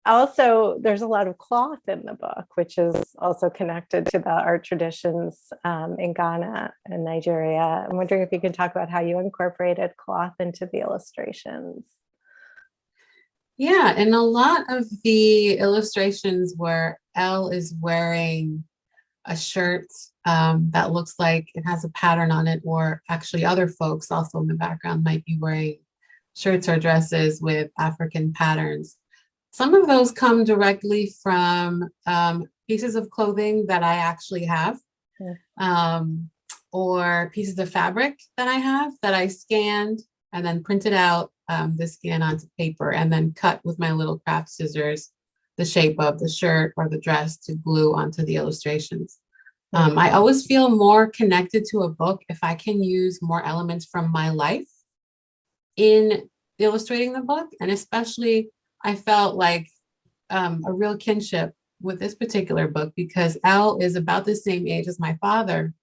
also, there's a lot of cloth in the book, which is also connected to the art traditions in Ghana and Nigeria. I'm wondering if you can talk about how you incorporated cloth into the illustrations. Yeah, and a lot of the illustrations where Elle is wearing a shirt that looks like it has a pattern on it, or actually other folks also in the background might be wearing shirts or dresses with African patterns. Some of those come directly from pieces of clothing that I actually have, or pieces of fabric that I have that I scanned and then printed out the scan onto paper and then cut with my little craft scissors the shape of the shirt or the dress to glue onto the illustrations. I always feel more connected to a book if I can use more elements from my life in illustrating the book. And especially, I felt like a real kinship with this particular book because Elle is about the same age as my father.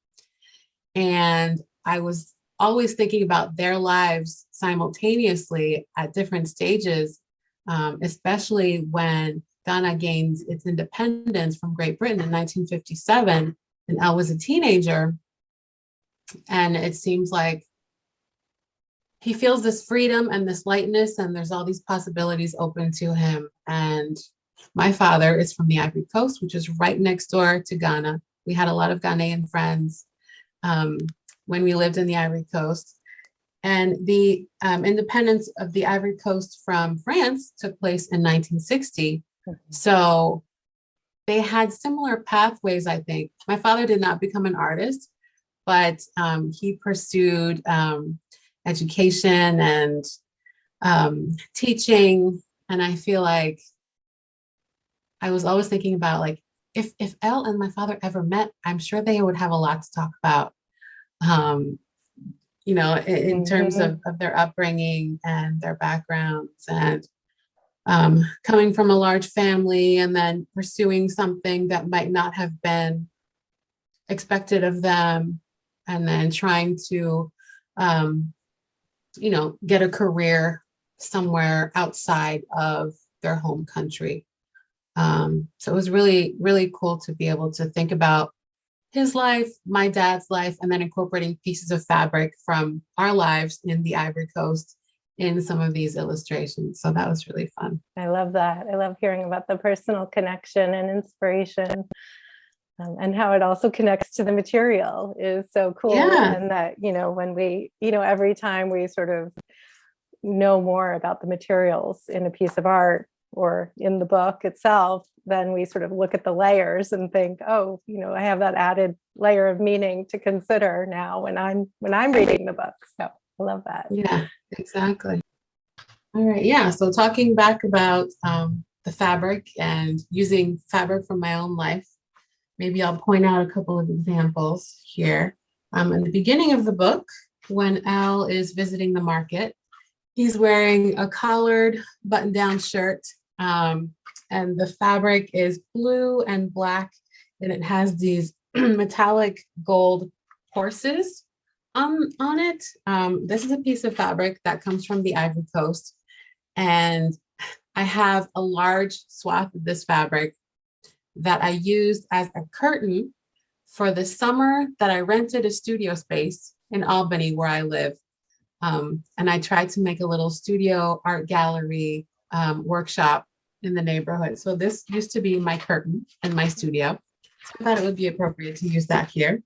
And I was always thinking about their lives simultaneously at different stages, especially when Ghana gained its independence from Great Britain in 1957, and Elle was a teenager. And it seems like he feels this freedom and this lightness, and there's all these possibilities open to him. And my father is from the Ivory Coast, which is right next door to Ghana. We had a lot of Ghanaian friends when we lived in the Ivory Coast. And the independence of the Ivory Coast from France took place in 1960. So they had similar pathways, I think. My father did not become an artist, but he pursued education and teaching. And I feel like I was always thinking about, like, if Elle and my father ever met, I'm sure they would have a lot to talk about, in terms of their upbringing and their backgrounds, and coming from a large family and then pursuing something that might not have been expected of them, and then trying to get a career somewhere outside of their home country. So it was really, really cool to be able to think about his life, my dad's life, and then incorporating pieces of fabric from our lives in the Ivory Coast in some of these illustrations. So that was really fun. I love that. I love hearing about the personal connection and inspiration. And how it also connects to the material is so cool. Yeah. And that, when we, every time we sort of know more about the materials in a piece of art or in the book itself, then we sort of look at the layers and think, oh, I have that added layer of meaning to consider now when I'm reading the book. So I love that. Yeah, exactly. All right. Yeah. So talking back about the fabric and using fabric from my own life, maybe I'll point out a couple of examples here. In the beginning of the book, when Elle is visiting the market, he's wearing a collared button-down shirt, and the fabric is blue and black, and it has these metallic gold horses on it. This is a piece of fabric that comes from the Ivory Coast, and I have a large swath of this fabric that I used as a curtain for the summer that I rented a studio space in Albany where I live. And I tried to make a little studio art gallery workshop in the neighborhood. So this used to be my curtain in my studio. So I thought it would be appropriate to use that here,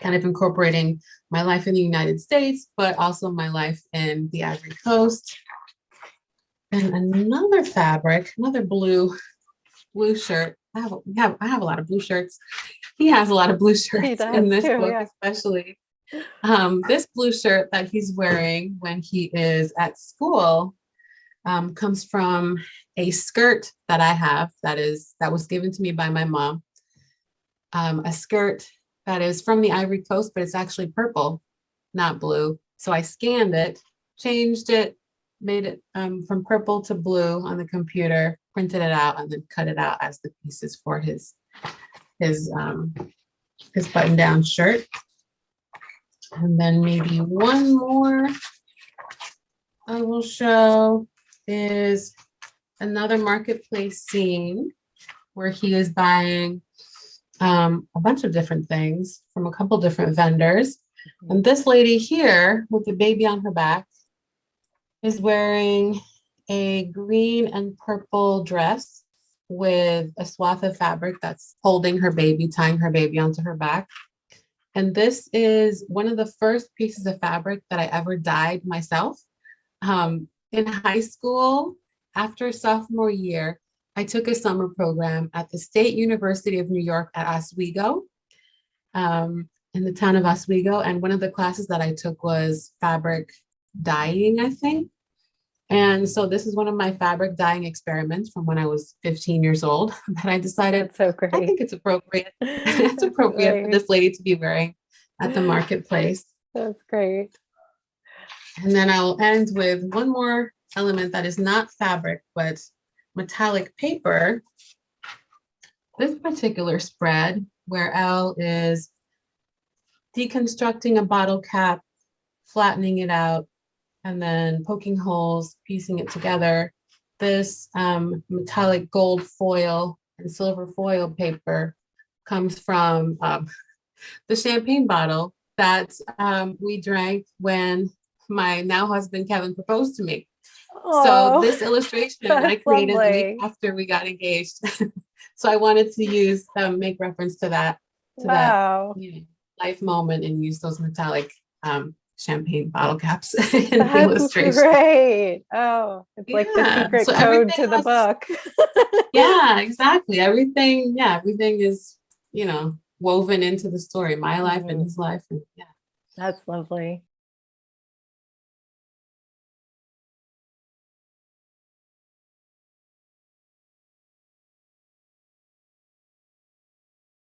kind of incorporating my life in the United States, but also my life in the Ivory Coast. And another fabric, another blue shirt. I have a lot of blue shirts. He has a lot of blue shirts in this book, yeah. Especially this blue shirt that he's wearing when he is at school comes from a skirt that I have that was given to me by my mom. A skirt that is from the Ivory Coast, but it's actually purple, not blue. So I scanned it, changed it, made it from purple to blue on the computer, printed it out, and then cut it out as the pieces for his button-down shirt. And then maybe one more I will show is another marketplace scene where he is buying a bunch of different things from a couple different vendors. And this lady here with the baby on her back is wearing a green and purple dress with a swath of fabric that's holding her baby, tying her baby onto her back. And this is one of the first pieces of fabric that I ever dyed myself. In high school, after sophomore year, I took a summer program at the State University of New York at Oswego, in the town of Oswego. And one of the classes that I took was fabric dyeing, I think. And so this is one of my fabric dyeing experiments from when I was 15 years old that I decided, That's so I great. think it's appropriate. It's appropriate for Right. this lady to be wearing at the marketplace. That's great. And then I'll end with one more element that is not fabric, but metallic paper. This particular spread where Elle is deconstructing a bottle cap, flattening it out, and then poking holes, piecing it together. This metallic gold foil and silver foil paper comes from the champagne bottle that we drank when my now husband Kevin proposed to me. So Oh, this illustration I that's created the week lovely. after we got engaged. So I wanted to use make reference to that Wow. life moment and use those metallic champagne bottle caps in the That's illustration. great. Oh, it's like the Yeah. secret So code everything to the has, book. yeah, exactly. Everything is, woven into the story, my life and Mhm. his life. And yeah. That's lovely.